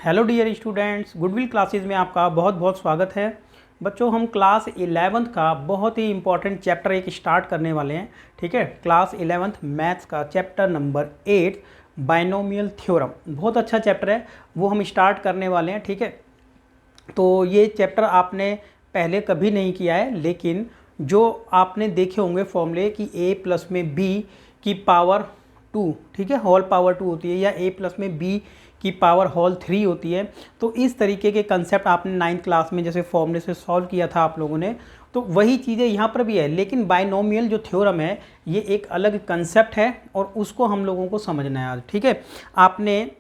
Hello dear students, Goodwill classes में आपका बहुत बहुत स्वागत है। बच्चों, हम क्लास 11th का बहुत ही इंपॉर्टेंट चैप्टर एक स्टार्ट करने वाले हैं। ठीक है, क्लास 11th मैथ्स का चैप्टर नंबर 8 बाइनोमियल थ्योरम, बहुत अच्छा चैप्टर है, वो हम स्टार्ट करने वाले हैं। ठीक है, तो ये चैप्टर आपने पहले कभी नहीं किया है, लेकिन जो आपने देखे होंगे फॉर्मूले कि a प्लस में b की पावर 2, ठीक है, होल पावर 2 होती है, या a प्लस में b की पावर होल 3 होती है। तो इस तरीके के कंसेप्ट आपने 9th क्लास में जैसे फॉर्मूले से सॉल्व किया था आप लोगों ने, तो वही चीज़ें यहाँ पर भी है। लेकिन बाइनोमियल जो थ्योरम है ये एक अलग कंसेप्ट है और उसको हम लोगों को समझना है आज। ठीक है, आपने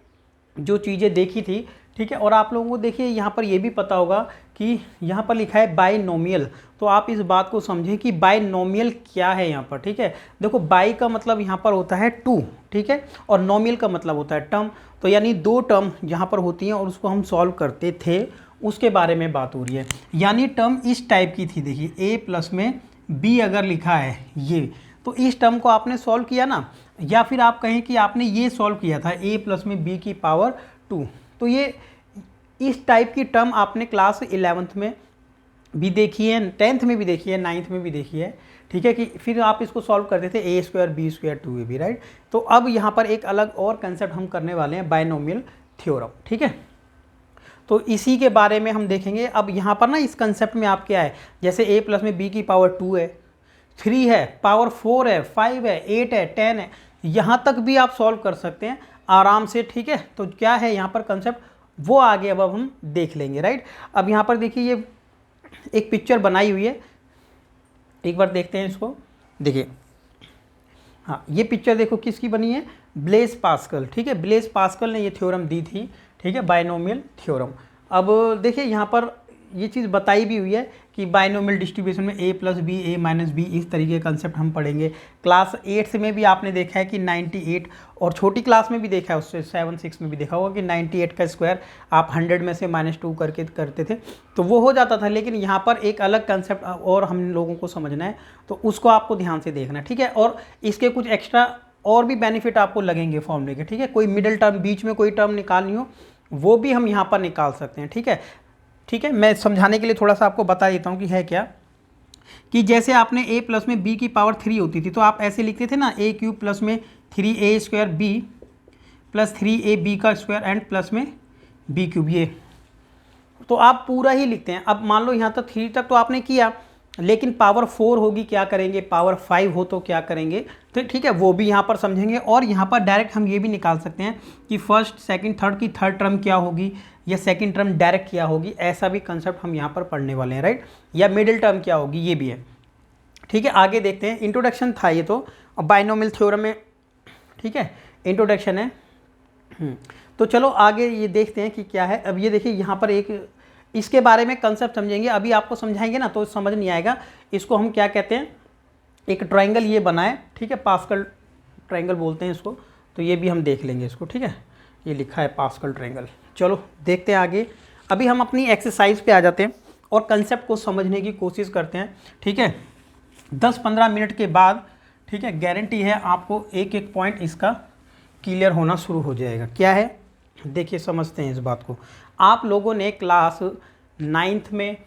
जो चीज़ें देखी थी, ठीक है, और आप लोगों को देखिए यहाँ पर ये भी पता होगा कि यहाँ पर लिखा है बाइनोमियल, तो आप इस बात को समझें कि बाइनोमियल क्या है यहाँ पर। ठीक है, देखो बाई का मतलब यहाँ पर होता है 2, ठीक है, और नोमियल का मतलब होता है टर्म, तो यानी दो टर्म यहाँ पर होती हैं और उसको हम सॉल्व करते थे, उसके बारे में बात हो रही है। यानी टर्म इस टाइप की थी, देखिए a प्लस में b अगर लिखा है ये, तो इस टर्म को आपने सॉल्व किया ना, या फिर आप कहें कि आपने ये सॉल्व किया था a प्लस में b की पावर 2, तो ये इस टाइप की टर्म आपने क्लास 11th में भी देखी है, 10th में भी देखी है, 9th में भी देखी है। ठीक है, कि फिर आप इसको सॉल्व करते थे a square B square 2ab, right. तो अब यहाँ पर एक अलग और कंसेप्ट हम करने वाले हैं, बाइनोमियल थ्योरम। ठीक है, तो इसी के बारे में हम देखेंगे। अब यहाँ पर ना इस कंसेप्ट में आप क्या है, जैसे a प्लस में b की पावर 2 है, 3 है, पावर 4 है, 5 है, 8 है, 10 है, यहाँ तक भी आप सॉल्व कर सकते हैं आराम से। ठीक है, तो क्या है यहाँ पर कंसेप्ट, वो आगे अब हम देख लेंगे, राइट। अब यहाँ पर देखिए ये एक पिक्चर बनाई हुई है, एक बार देखते हैं इसको। देखिए, हाँ, ये पिक्चर देखो किसकी बनी है, ब्लेस पास्कल। ठीक है, ब्लेस पास्कल ने ये थ्योरम दी थी, ठीक है, बाइनोमियल थ्योरम। अब देखिए यहाँ पर ये चीज़ बताई भी हुई है कि बाइनोमियल डिस्ट्रीब्यूशन में a plus B a minus B, इस तरीके का कंसेप्ट हम पढ़ेंगे। क्लास 8 में भी आपने देखा है कि 98, और छोटी क्लास में भी देखा है, उससे 7-6 में भी देखा होगा कि 98 का स्क्वायर आप 100 में से -2 करके करते थे, तो वो हो जाता था। लेकिन यहाँ पर एक अलग कंसेप्ट और हम लोगों को समझना है, तो उसको आपको ध्यान से देखना है। ठीक है, और इसके कुछ एक्स्ट्रा और भी बेनिफिट आपको लगेंगे फॉर्मूले के। ठीक है, कोई मिडिल टर्म, बीच में कोई टर्म निकालनी हो, वो भी हम यहाँ पर निकाल सकते हैं। ठीक है, ठीक है, मैं समझाने के लिए थोड़ा सा आपको बता देता हूँ कि है क्या, कि जैसे आपने a प्लस में b की पावर 3 होती थी, तो आप ऐसे लिखते थे ना, a क्यूब प्लस में 3a square b plus 3ab का स्क्वायर एंड प्लस में b क्यूब, ये तो आप पूरा ही लिखते हैं। अब मान लो यहाँ तक 3 तक तो आपने किया, लेकिन पावर 4 होगी, क्या करेंगे, पावर 5 हो तो क्या करेंगे, तो ठीक है, वो भी यहाँ पर समझेंगे। और यहाँ पर डायरेक्ट हम ये भी निकाल सकते हैं कि फर्स्ट सेकंड थर्ड की थर्ड टर्म क्या होगी, या सेकंड टर्म डायरेक्ट क्या होगी, ऐसा भी कंसेप्ट हम यहाँ पर पढ़ने वाले हैं, राइट। या मिडिल टर्म क्या होगी, ये भी है। ठीक है, आगे देखते हैं। इंट्रोडक्शन था ये तो, अब बाइनोमियल थ्योरम में, ठीक है, इंट्रोडक्शन है। तो चलो आगे ये देखते हैं कि क्या है। अब ये देखिए यहाँ पर एक इसके बारे में कंसेप्ट समझेंगे, अभी आपको समझाएंगे ना तो समझ नहीं आएगा। इसको हम क्या कहते हैं, एक ट्रायंगल ये बना है, ठीक है, पास्कल ट्रायंगल बोलते हैं इसको, तो ये भी हम देख लेंगे इसको। ठीक है, ये लिखा है पास्कल ट्रायंगल। चलो देखते हैं आगे। अभी हम अपनी एक्सरसाइज पे आ जाते हैं और कंसेप्ट को समझने की कोशिश करते हैं। ठीक है, 10-15 मिनट के बाद, ठीक है, गारंटी है आपको एक एक पॉइंट इसका क्लियर होना शुरू हो जाएगा। क्या है, देखिए समझते हैं इस बात को। आप लोगों ने क्लास 9th में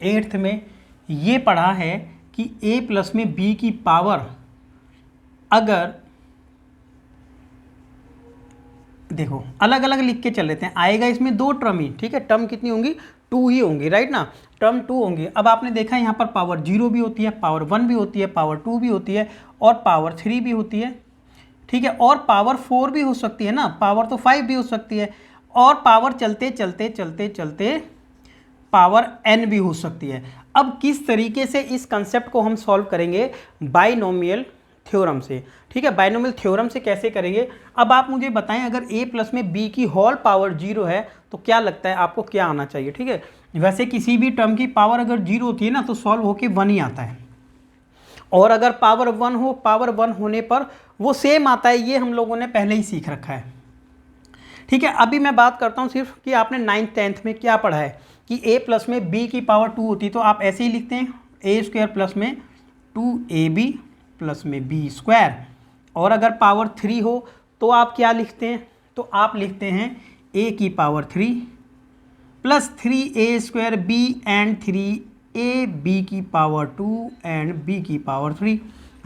8th में ये पढ़ा है कि a प्लस में b की पावर, अगर देखो अलग अलग लिख के चल लेते हैं, आएगा इसमें दो टर्म ही। ठीक है, टर्म कितनी होंगी, 2 ही होंगी, राइट ना, टर्म 2 होंगी। अब आपने देखा यहाँ पर पावर 0 भी होती है, पावर 1 भी होती है, पावर 2 भी होती है, और पावर 3 भी होती है। ठीक है, और पावर 4 भी हो सकती है ना, पावर तो 5 भी हो सकती है, और पावर चलते चलते चलते चलते पावर n भी हो सकती है। अब किस तरीके से इस कंसेप्ट को हम सॉल्व करेंगे, बाइनोमियल थ्योरम से। ठीक है, बाइनोमियल थ्योरम से कैसे करेंगे, अब आप मुझे बताएं, अगर a प्लस में b की होल पावर 0 है तो क्या लगता है आपको क्या आना चाहिए। ठीक है, वैसे किसी भी टर्म की पावर अगर 0 होती है ना तो सॉल्व होके 1 ही आता है, और अगर पावर 1 हो, पावर 1 होने पर वो सेम आता है, ये हम लोगों ने पहले ही सीख रखा है। ठीक है, अभी मैं बात करता हूँ सिर्फ कि आपने 9th 10th में क्या पढ़ा है कि a प्लस में b की पावर 2 होती, तो आप ऐसे ही लिखते हैं, a स्क्वायर प्लस में 2ab प्लस में b स्क्वायर, और अगर पावर 3 हो तो आप क्या लिखते हैं, तो आप लिखते हैं ए की power 3 plus 3a² b and 3ab की पावर 2 एंड b की पावर 3,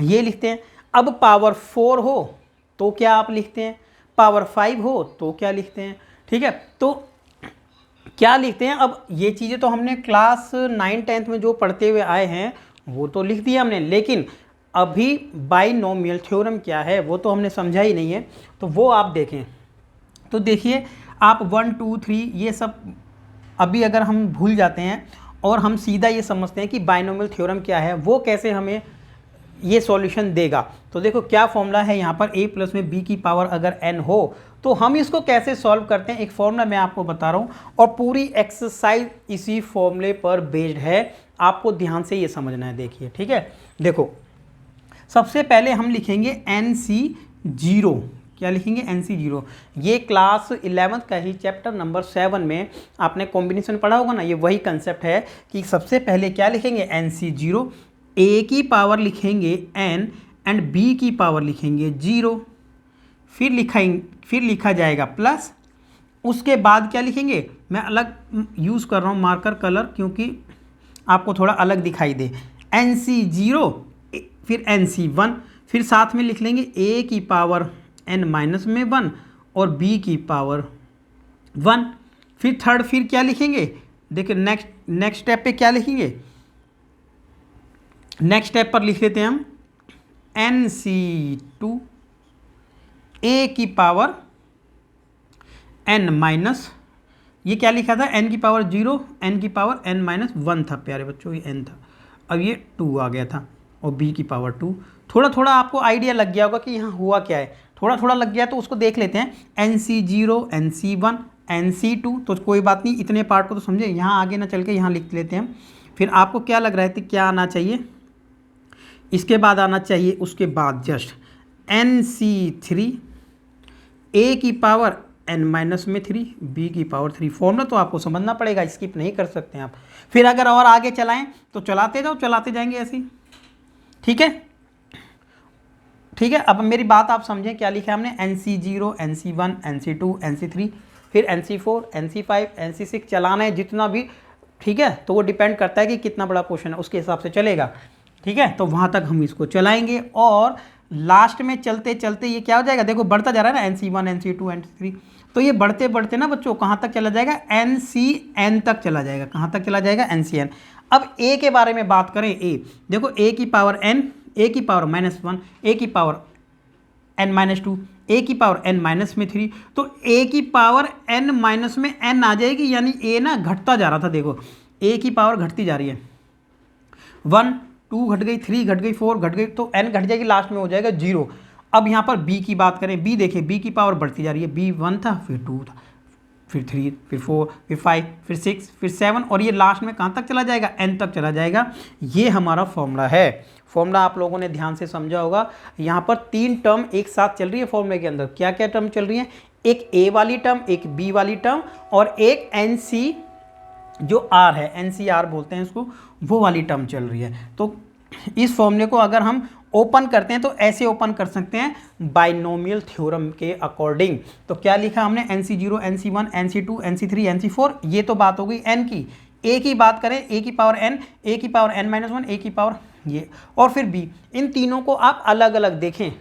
ये लिखते हैं। अब पावर 4 हो तो क्या आप लिखते हैं, पावर 5 हो तो क्या लिखते हैं, ठीक है। तो क्या लिखते हैं, अब ये चीज़ें तो हमने क्लास 9-10 में जो पढ़ते हुए आए हैं वो तो लिख दिया हमने, लेकिन अभी बाइनोमियल थ्योरम क्या है वो तो हमने समझा ही नहीं है, तो वो आप देखें। तो देखिए आप 1 2 3 ये सब अभी अगर हम भूल जाते हैं और हम सीधा ये समझते हैं कि बाइनोमियल थ्योरम क्या है, वो कैसे हमें ये सॉल्यूशन देगा। तो देखो क्या फॉर्मूला है यहाँ पर, a प्लस में b की पावर अगर n हो तो हम इसको कैसे सॉल्व करते हैं, एक फॉर्मूला मैं आपको बता रहा हूँ और पूरी एक्सरसाइज इसी फॉर्मूले पर बेस्ड है, आपको ध्यान से ये समझना है। देखिए ठीक है, देखो सबसे पहले हम लिखेंगे NC0, क्या लिखेंगे NC0। ये क्लास 11 का ही चैप्टर नंबर 7 में आपने कॉम्बिनेशन पढ़ा होगा ना, ये वही कंसेप्ट है कि सबसे पहले क्या लिखेंगे NC0, a की पावर लिखेंगे n एंड b की पावर लिखेंगे 0, फिर लिखा जाएगा प्लस, उसके बाद क्या लिखेंगे, मैं अलग यूज़ कर रहा हूँ मार्कर कलर क्योंकि आपको थोड़ा अलग दिखाई दे, NC0 फिर NC1, फिर साथ में लिख लेंगे a की पावर n माइनस में 1 और b की पावर 1, फिर थर्ड फिर क्या लिखेंगे, देखिए नेक्स्ट स्टेप पे क्या लिखेंगे, नेक्स्ट स्टेप पर लिख लेते हैं हम NC2 a की पावर n माइनस, ये क्या लिखा था n की पावर 0 n की पावर n माइनस 1 था प्यारे बच्चों, ये n था, अब ये 2 आ गया था और b की पावर 2। थोड़ा थोड़ा आपको आइडिया लग गया होगा कि यहाँ हुआ क्या है, थोड़ा थोड़ा लग गया तो उसको देख लेते हैं, NC0 NC1 NC2, तो कोई बात नहीं, इतने पार्ट को तो समझे, यहाँ आगे ना चल के यहाँ लिख लेते हैं। फिर आपको क्या लग रहा है कि क्या आना चाहिए, इसके बाद आना चाहिए, उसके बाद जस्ट NC3 a की पावर n माइनस में 3 b की पावर 3, फॉर्मूला तो आपको समझना पड़ेगा, स्किप नहीं कर सकते हैं आप। फिर अगर और आगे चलाएं तो चलाते जाओ, चलाते जाएंगे ऐसे ही, ठीक है ठीक है। अब मेरी बात आप समझें, क्या लिखा है हमने NC0 NC1 NC2 NC3 फिर NC4 NC5 NC6 चलाना है जितना भी, ठीक है। तो वो डिपेंड करता है कि कितना बड़ा क्वेश्चन है उसके हिसाब से चलेगा, ठीक है। तो वहाँ तक हम इसको चलाएंगे और लास्ट में चलते चलते ये क्या हो जाएगा, देखो बढ़ता जा रहा है ना NC1 NC2 NC3, तो ये बढ़ते बढ़ते ना बच्चों कहाँ तक चला जाएगा, NCN तक चला जाएगा, कहाँ तक चला जाएगा NCN। अब a के बारे में बात करें, a देखो a की पावर n, a की पावर -1, a की पावर n माइनस 2, a की पावर n माइनस में 3, तो a की पावर n माइनस में n आ जाएगी, यानी a ना घटता जा रहा था, देखो a की पावर घटती जा रही है, 1 2 घट गई, 3 घट गई, 4 घट गई, तो n घट जाएगी, लास्ट में हो जाएगा 0। अब यहाँ पर b की बात करें, b देखिए b की पावर बढ़ती जा रही है, b 1 था फिर 2 था फिर 3 फिर 4 फिर 5 फिर 6 फिर 7 और ये लास्ट में कहाँ तक चला जाएगा, n तक चला जाएगा। ये हमारा फॉर्मूला है, फॉर्मूला आप लोगों ने ध्यान से समझा होगा। यहाँ पर 3 टर्म एक साथ चल रही है फॉर्मूले के अंदर, क्या क्या टर्म चल रही है, एक a वाली टर्म, एक b वाली टर्म और एक NC जो r है, NCR बोलते हैं इसको, वो वाली टर्म चल रही है। तो इस फॉर्मूले को अगर हम ओपन करते हैं तो ऐसे ओपन कर सकते हैं बाइनोमियल थ्योरम के अकॉर्डिंग। तो क्या लिखा हमने NC0 NC1 NC2 NC3 NC4, ये तो बात हो गई n की। a की बात करें, a की पावर n, a की पावर n माइनस 1, a की पावर ये और फिर b, इन तीनों को आप अलग अलग देखें,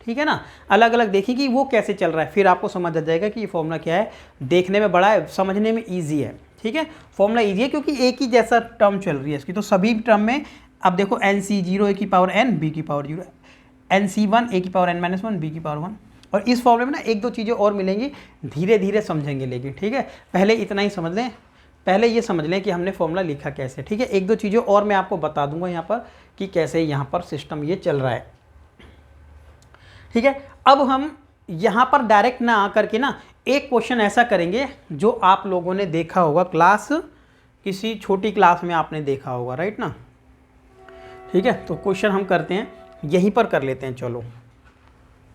ठीक है ना, अलग अलग देखें कि वो कैसे चल रहा है, फिर आपको समझ आ जाएगा कि ये फॉर्मूला क्या है। देखने में बड़ा है, समझने में ईजी है, ठीक है। फॉर्मूला ईजी है क्योंकि एक ही जैसा टर्म चल रही है इसकी, तो सभी टर्म में अब देखो NC0 a की पावर n b की पावर 0, NC1 a की पावर n माइनस 1 b की पावर 1, और इस फॉर्मूले में ना एक दो चीज़ें और मिलेंगी, धीरे धीरे समझेंगे लेकिन, ठीक है। पहले इतना ही समझ लें, पहले ये समझ लें कि हमने फॉर्मूला लिखा कैसे, ठीक है। एक दो चीज़ें और मैं आपको बता दूंगा यहाँ पर कि कैसे यहाँ पर सिस्टम ये चल रहा है, ठीक है। अब हम यहाँ पर डायरेक्ट ना आकर के ना एक क्वेश्चन ऐसा करेंगे जो आप लोगों ने देखा होगा, क्लास किसी छोटी क्लास में आपने देखा होगा, राइट ना, ठीक है। तो क्वेश्चन हम करते हैं, यहीं पर कर लेते हैं, चलो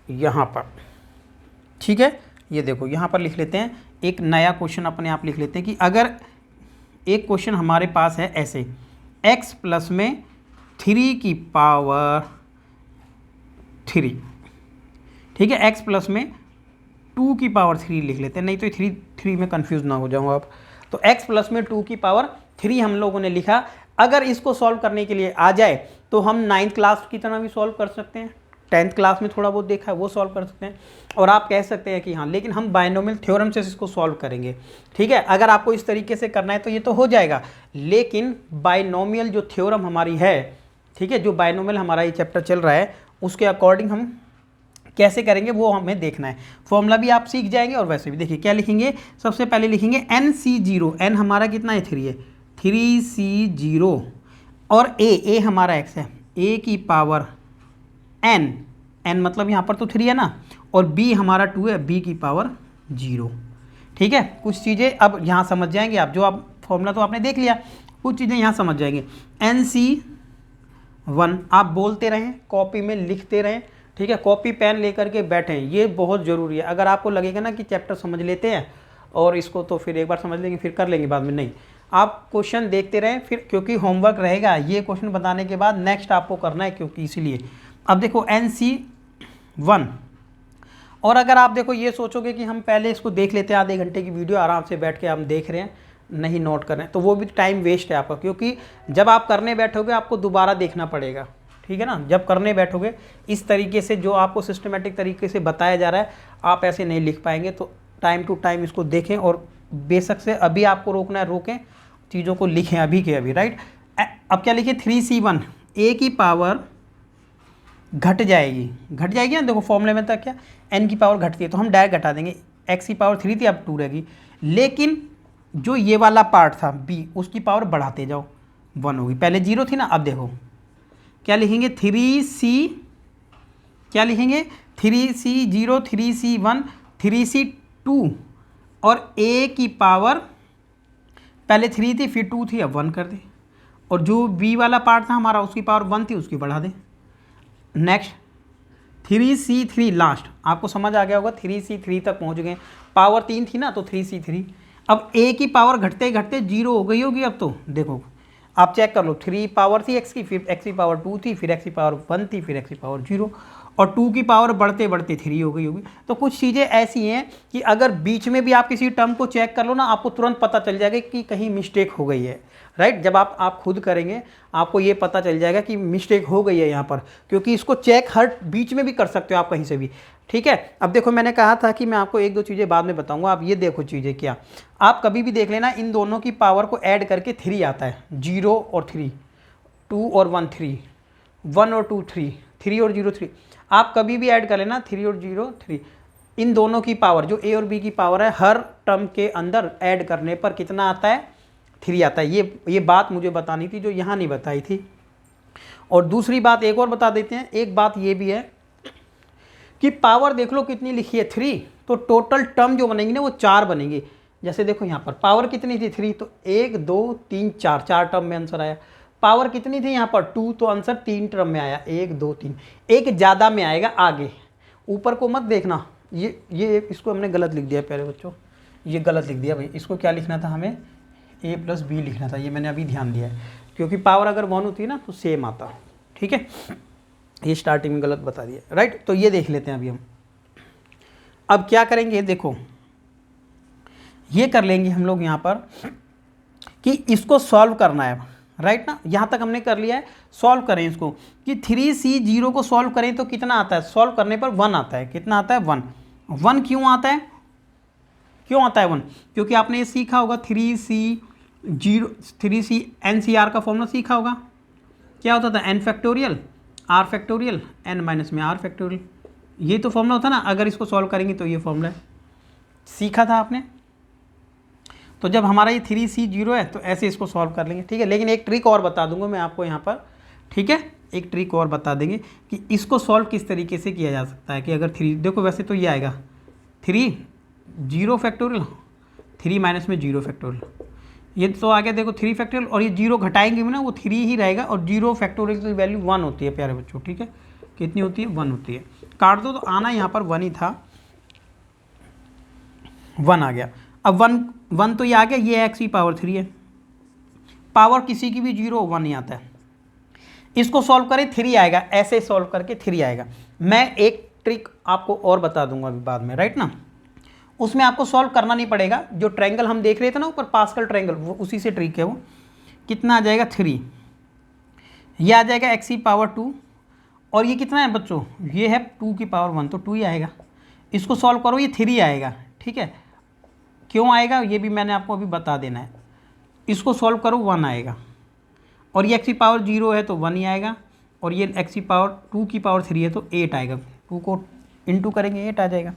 यहाँ पर, ठीक है। ये देखो यहाँ पर लिख लेते हैं, एक नया क्वेश्चन अपने आप लिख लेते हैं कि अगर एक क्वेश्चन हमारे पास है ऐसे, x प्लस में 3 की पावर 3, ठीक है, x प्लस में 2 की पावर 3 लिख लेते हैं, नहीं तो 3 में कन्फ्यूज़ ना हो जाओ आप। तो x प्लस में 2 की पावर 3 हम लोगों ने लिखा। अगर इसको सॉल्व करने के लिए आ जाए तो हम 9th क्लास की तरह भी सॉल्व कर सकते हैं, 10th क्लास में थोड़ा बहुत देखा है वो सॉल्व कर सकते हैं, और आप कह सकते हैं कि हाँ लेकिन हम बायनोमियल थ्योरम से इसको सॉल्व करेंगे। ठीक है, अगर आपको इस तरीके से करना है तो ये तो हो जाएगा, लेकिन बायनोमियल जो थ्योरम हमारी है, ठीक है, जो बायनोमियल हमारा ये चैप्टर चल रहा है उसके अकॉर्डिंग हम कैसे करेंगे वो हमें देखना है। फॉर्मूला भी आप सीख जाएंगे और वैसे भी देखिए क्या लिखेंगे, सबसे पहले लिखेंगे NC0, n हमारा कितना है 3 है, 3C0 और a हमारा x है, a की पावर n मतलब यहाँ पर तो 3 है ना, और b हमारा 2 है, b की पावर 0। ठीक है, कुछ चीज़ें अब यहाँ समझ जाएंगे आप, जो आप फॉर्मूला तो आपने देख लिया, कुछ चीज़ें यहाँ समझ जाएंगे। NC1 आप बोलते रहें, कॉपी में लिखते रहें, ठीक है, कॉपी पेन लेकर के बैठें, ये बहुत ज़रूरी है। अगर आपको लगेगा ना कि चैप्टर समझ लेते हैं और इसको तो फिर एक बार समझ लेंगे फिर कर लेंगे बाद में, नहीं, आप क्वेश्चन देखते रहें फिर, क्योंकि होमवर्क रहेगा ये क्वेश्चन बताने के बाद नेक्स्ट आपको करना है, क्योंकि इसीलिए। अब देखो NC1, और अगर आप देखो ये सोचोगे कि हम पहले इसको देख लेते हैं, आधे घंटे की वीडियो आराम से बैठ के हम देख रहे हैं, नहीं नोट कर रहे हैं, तो वो भी टाइम वेस्ट है आपका, क्योंकि जब आप करने बैठोगे आपको दोबारा देखना पड़ेगा। ठीक है ना, जब करने बैठोगे इस तरीके से जो आपको सिस्टमेटिक तरीके से बताया जा रहा है आप ऐसे नहीं लिख पाएंगे। तो टाइम टू टाइम इसको देखें, और बेशक से अभी आपको रोकना है रोकें, चीज़ों को लिखें अभी के अभी, राइट। अब क्या लिखे, 3C1 a की पावर घट जाएगी ना, देखो फॉर्मूले में तक क्या n की पावर घटती है तो हम डायरेक्ट घटा देंगे, x की पावर 3 थी अब 2 रहेगी, लेकिन जो ये वाला पार्ट था b उसकी पावर बढ़ाते जाओ, 1 होगी, पहले 0 थी ना, अब देखो क्या लिखेंगे 3C0 3C1 3C2 और a की पावर पहले 3 थी फिर 2 थी अब 1 कर दे, और जो b वाला पार्ट था हमारा उसकी पावर 1 थी उसकी बढ़ा दे। नेक्स्ट 3C3 लास्ट, आपको समझ आ गया होगा, 3C3 तक पहुंच गए, पावर 3 थी ना तो 3C3। अब a की पावर घटते घटते 0 हो गई होगी, अब तो देखो आप चेक कर लो, 3 पावर थी x की, फिर x की पावर 2 थी, फिर x की पावर 1 थी, फिर x की पावर 0, और 2 की पावर बढ़ते बढ़ते 3 हो गई होगी। तो कुछ चीज़ें ऐसी हैं कि अगर बीच में भी आप किसी टर्म को चेक कर लो ना, आपको तुरंत पता चल जाएगा कि कहीं मिस्टेक हो गई है, राइट। जब आप खुद करेंगे आपको ये पता चल जाएगा कि मिस्टेक हो गई है यहाँ पर, क्योंकि इसको चेक हर बीच में भी कर सकते हो आप कहीं से भी। ठीक है, अब देखो मैंने कहा था कि मैं आपको 1-2 चीज़ें बाद में बताऊंगा, आप ये देखो चीज़ें क्या, आप कभी भी देख लेना इन दोनों की पावर को ऐड करके 3 आता है, 0 और 3, 2 और 1 3, 1 और 2 3, 3 और 0 3, आप कभी भी ऐड कर लेना 3 और 0 3, इन दोनों की पावर जो a और b की पावर है हर टर्म के अंदर ऐड करने पर कितना आता है, 3 आता है। ये बात मुझे बतानी थी जो यहाँ नहीं बताई थी। और दूसरी बात एक और बता देते हैं, एक बात ये भी है कि पावर देख लो कितनी लिखी है 3, तो टोटल टर्म जो बनेंगी ना वो 4 बनेंगी। जैसे देखो यहाँ पर पावर कितनी थी 3, तो 1 2 3 4 टर्म में आंसर आया। पावर कितनी थी यहाँ पर 2, तो आंसर 3 टर्म में आया, 1 2 3, एक ज़्यादा में आएगा आगे, ऊपर को मत देखना, ये इसको हमने गलत लिख दिया प्यारे बच्चों, ये गलत लिख दिया भाई, इसको क्या लिखना था हमें a + b लिखना था, ये मैंने अभी ध्यान दिया है, क्योंकि पावर अगर 1 होती है ना तो सेम आता। ठीक है, ये स्टार्टिंग में गलत बता दिया, राइट। तो ये देख लेते हैं अभी हम, अब क्या करेंगे देखो, ये कर लेंगे हम लोग यहाँ पर कि इसको सॉल्व करना है, राइट ना, यहाँ तक हमने कर लिया है। सॉल्व करें इसको कि 3C0 को सॉल्व करें तो कितना आता है, सॉल्व करने पर 1 आता है, कितना आता है 1। 1 क्यों आता है 1, क्योंकि आपने ये सीखा होगा 3C NCR का फॉर्मूला सीखा होगा, क्या होता था n factorial r factorial n minus में r फैक्टोरियल, ये तो फॉर्मूला होता ना। अगर इसको सॉल्व करेंगे तो ये फॉर्मूला है, सीखा था आपने। तो जब हमारा ये 3C0 है तो ऐसे इसको सॉल्व कर लेंगे, ठीक है। लेकिन एक ट्रिक और बता दूंगा मैं आपको यहाँ पर, ठीक है, एक ट्रिक और बता देंगे कि इसको सॉल्व किस तरीके से किया जा सकता है। कि अगर 3 देखो वैसे तो ये आएगा 3 0 फैक्टोरियल 3 माइनस में 0 फैक्टोरियल, ये तो आ गया देखो 3 फैक्टोरियल, और ये 0 घटाएंगे भी ना वो 3 ही रहेगा, और 0 फैक्टोरियल की वैल्यू 1 होती है प्यारे बच्चों, ठीक है, कितनी होती है 1 होती है। काट दो तो आना यहाँ पर 1 ही था, 1 आ गया। अब 1 तो ये आ गया, ये x की पावर 3 है, पावर किसी की भी 0 1 ही आता है। इसको सॉल्व करें 3 आएगा, ऐसे सॉल्व करके 3 आएगा। मैं एक ट्रिक आपको और बता दूंगा अभी बाद में, राइट ना। उसमें आपको सॉल्व करना नहीं पड़ेगा। जो ट्रायंगल हम देख रहे थे ना ऊपर, पास्कल ट्रायंगल, वो उसी से ट्रिक है वो। कितना आ जाएगा 3, ये आ जाएगा x की पावर 2, और ये कितना है बच्चों, ये है 2 की पावर 1, तो 2 ही आएगा। इसको सॉल्व करो, ये 3 आएगा, ठीक है। क्यों आएगा ये भी मैंने आपको अभी बता देना है। इसको सॉल्व करो 1 आएगा, और ये x की पावर 0 है तो 1 ही आएगा, और ये x की पावर 2 की पावर 3 है तो 8 आएगा। 2 को इंटू करेंगे 8 आ जाएगा।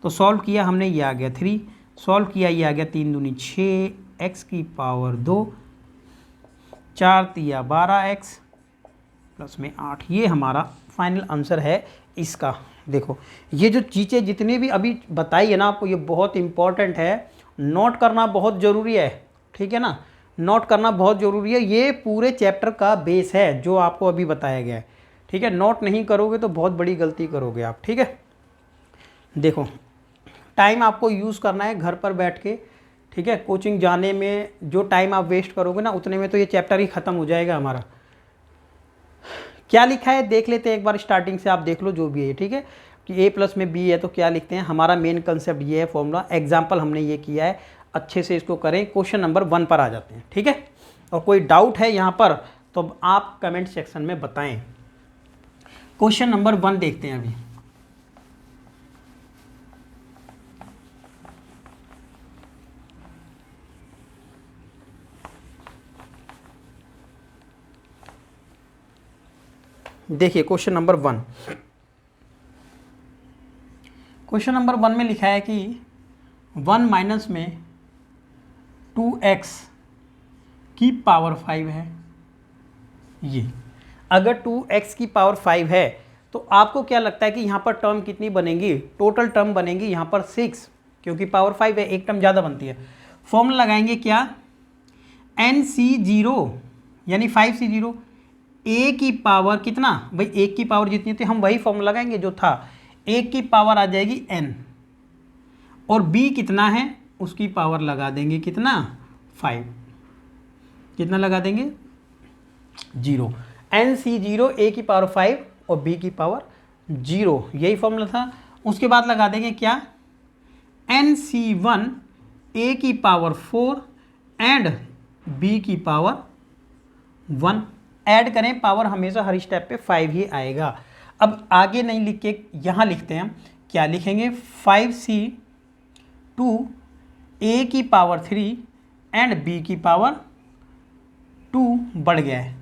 तो सॉल्व किया हमने, ये आ गया 3, सॉल्व किया ये आ गया 3 दूनी 6, x की पावर 2, 4 तिया 12x प्लस में 8। ये हमारा फाइनल आंसर है इसका। देखो ये जो चीज़ें जितनी भी अभी बताई है ना आपको, ये बहुत इंपॉर्टेंट है, नोट करना बहुत ज़रूरी है, ठीक है ना। नोट करना बहुत ज़रूरी है, ये पूरे चैप्टर का बेस है जो आपको अभी बताया गया है, ठीक है। नोट नहीं करोगे तो बहुत बड़ी गलती करोगे आप, ठीक है। देखो टाइम आपको यूज़ करना है घर पर बैठ के, ठीक है। कोचिंग जाने में जो टाइम आप वेस्ट करोगे ना, उतने में तो ये चैप्टर ही ख़त्म हो जाएगा हमारा। क्या लिखा है देख लेते हैं एक बार, स्टार्टिंग से आप देख लो जो भी है, ठीक है। कि a प्लस में b है तो क्या लिखते हैं। हमारा मेन कंसेप्ट ये है, फॉर्मूला एग्जाम्पल हमने ये किया है, अच्छे से इसको करें। क्वेश्चन नंबर 1 पर आ जाते हैं, ठीक है। और कोई डाउट है यहाँ पर तो आप कमेंट सेक्शन में बताएं। क्वेश्चन नंबर 1 देखते हैं अभी। देखिए क्वेश्चन नंबर 1, क्वेश्चन नंबर 1 में लिखा है कि 1 माइनस में 2x की पावर 5 है। ये अगर 2x की पावर 5 है तो आपको क्या लगता है कि यहाँ पर टर्म कितनी बनेगी, टोटल टर्म बनेगी यहाँ पर 6, क्योंकि पावर 5 है, एक टर्म ज़्यादा बनती है। फॉर्मूला लगाएंगे क्या, NC0 यानी 5C0, a की पावर कितना भाई, 1 की पावर जितनी थी हम वही फॉर्मूला लगाएंगे जो था, 1 की पावर आ जाएगी n, और b कितना है उसकी पावर लगा देंगे कितना 5, कितना लगा देंगे 0। NC0 a की पावर 5 और b की पावर 0, यही फॉर्मूला था। उसके बाद लगा देंगे क्या, NC1 a की पावर 4 एंड b की पावर 1। ऐड करें, पावर हमेशा हर स्टेप पे 5 ही आएगा। अब आगे नहीं लिख के यहाँ लिखते हैं, क्या लिखेंगे 5C2 a की पावर 3 एंड b की पावर 2 बढ़ गया है।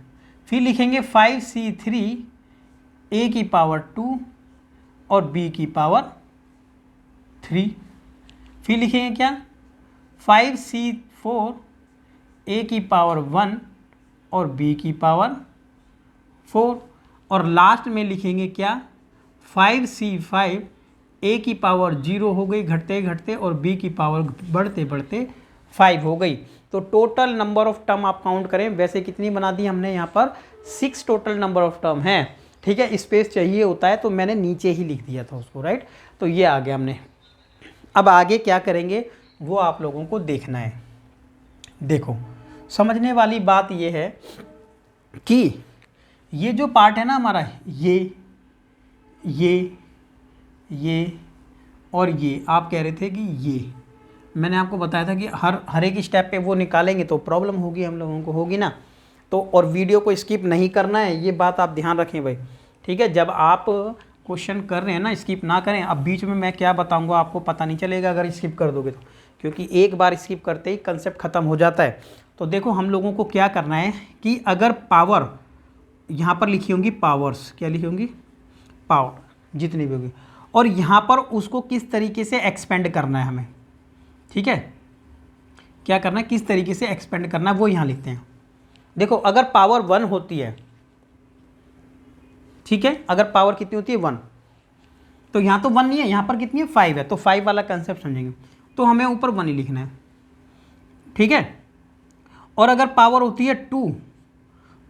फिर लिखेंगे 5C3 a की पावर 2 और b की पावर 3। फिर लिखेंगे क्या 5C4 a की पावर 1 और b की पावर 4, और लास्ट में लिखेंगे क्या 5C5 a की पावर 0 हो गई घटते घटते, और b की पावर बढ़ते बढ़ते 5 हो गई। तो टोटल नंबर ऑफ टर्म आप काउंट करें, वैसे कितनी बना दी हमने यहाँ पर 6 टोटल नंबर ऑफ टर्म है, ठीक है। स्पेस चाहिए होता है तो मैंने नीचे ही लिख दिया था उसको, राइट। तो ये आ गया हमने। अब आगे क्या करेंगे वो आप लोगों को देखना है। देखो समझने वाली बात ये है कि ये जो पार्ट है ना हमारा, ये और ये आप कह रहे थे कि ये मैंने आपको बताया था कि हर एक स्टेप पे वो निकालेंगे तो प्रॉब्लम होगी हम लोगों को, होगी ना। तो और वीडियो को स्किप नहीं करना है, ये बात आप ध्यान रखें भाई, ठीक है। जब आप क्वेश्चन कर रहे हैं ना, स्किप ना करें। अब बीच में मैं क्या बताऊंगा आपको पता नहीं चलेगा अगर स्किप कर दोगे तो, क्योंकि एक बार स्किप करते ही कंसेप्ट ख़त्म हो जाता है। तो देखो हम लोगों को क्या करना है कि अगर पावर यहाँ पर लिखी होंगी, पावर्स क्या लिखी होंगी, पावर जितनी भी होगी, और यहाँ पर उसको किस तरीके से एक्सपेंड करना है हमें, ठीक है। क्या करना है, किस तरीके से एक्सपेंड करना है वो यहाँ लिखते हैं। देखो अगर पावर 1 होती है, ठीक है, अगर पावर कितनी होती है 1, तो यहाँ तो 1 नहीं है, यहाँ पर कितनी है 5 है, तो 5 वाला कंसेप्ट समझेंगे। तो हमें ऊपर 1 ही लिखना है, ठीक है। और अगर पावर होती है 2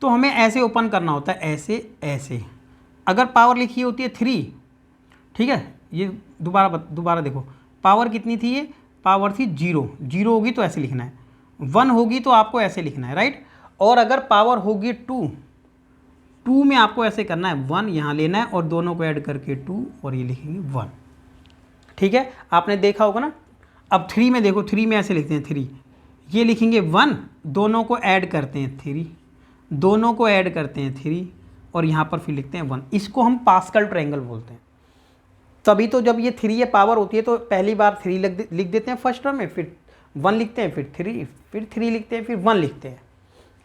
तो हमें ऐसे ओपन करना होता है, ऐसे ऐसे। अगर पावर लिखी होती है 3, ठीक है, ये दोबारा देखो पावर कितनी थी, ये पावर थी 0 होगी तो ऐसे लिखना है, 1 होगी तो आपको ऐसे लिखना है, राइट। और अगर पावर होगी 2 में आपको ऐसे करना है, 1 यहाँ लेना है और दोनों को ऐड करके 2 और ये लिखेंगे 1, ठीक है। आपने देखा होगा ना अब 3 में देखो, 3 में ऐसे लिखते हैं 3, ये लिखेंगे 1, दोनों को ऐड करते हैं 3, दोनों को ऐड करते हैं 3, और यहाँ पर फिर लिखते हैं 1। इसको हम पास्कल ट्रायंगल बोलते हैं। तभी तो जब ये 3 ये पावर होती है तो पहली बार 3 लिख देते हैं फर्स्ट टर्म में, फिर 1 लिखते हैं, फिर 3, फिर 3 लिखते हैं, फिर 1 लिखते हैं।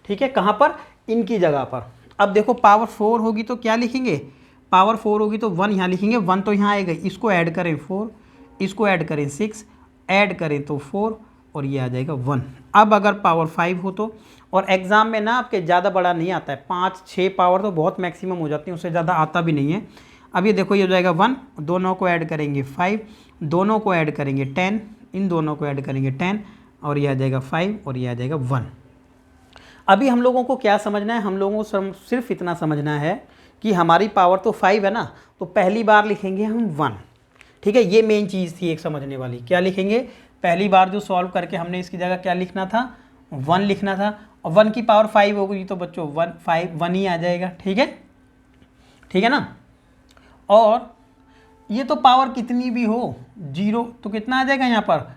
ठीक है, कहाँ पर? इनकी जगह पर। अब देखो पावर 4 होगी तो क्या लिखेंगे? पावर 4 होगी तो 1 यहाँ लिखेंगे, 1 तो यहाँ आएगा, इसको ऐड करें 4, इसको ऐड करें 6, ऐड करें तो 4, और ये आ जाएगा 1। अब अगर पावर 5 हो तो, और एग्ज़ाम में ना आपके ज़्यादा बड़ा नहीं आता है, 5-6 पावर तो बहुत मैक्सिमम हो जाती है, उससे ज़्यादा आता भी नहीं है। अब ये देखो, ये हो जाएगा 1, दोनों को ऐड करेंगे 5, दोनों को ऐड करेंगे 10, इन दोनों को ऐड करेंगे 10, और ये आ जाएगा 5, और ये आ जाएगा 1। अभी हम लोगों को क्या समझना है? हम लोगों को सिर्फ इतना समझना है कि हमारी पावर तो 5 है ना, तो पहली बार लिखेंगे हम 1। ठीक है, ये मेन चीज़ थी एक समझने वाली। क्या लिखेंगे? पहली बार जो सॉल्व करके हमने इसकी जगह क्या लिखना था? 1 लिखना था, और 1 की पावर 5 हो गई तो बच्चों 1 ही आ जाएगा। ठीक है, ठीक है ना। और ये तो पावर कितनी भी हो, 0 तो कितना आ जाएगा? यहाँ पर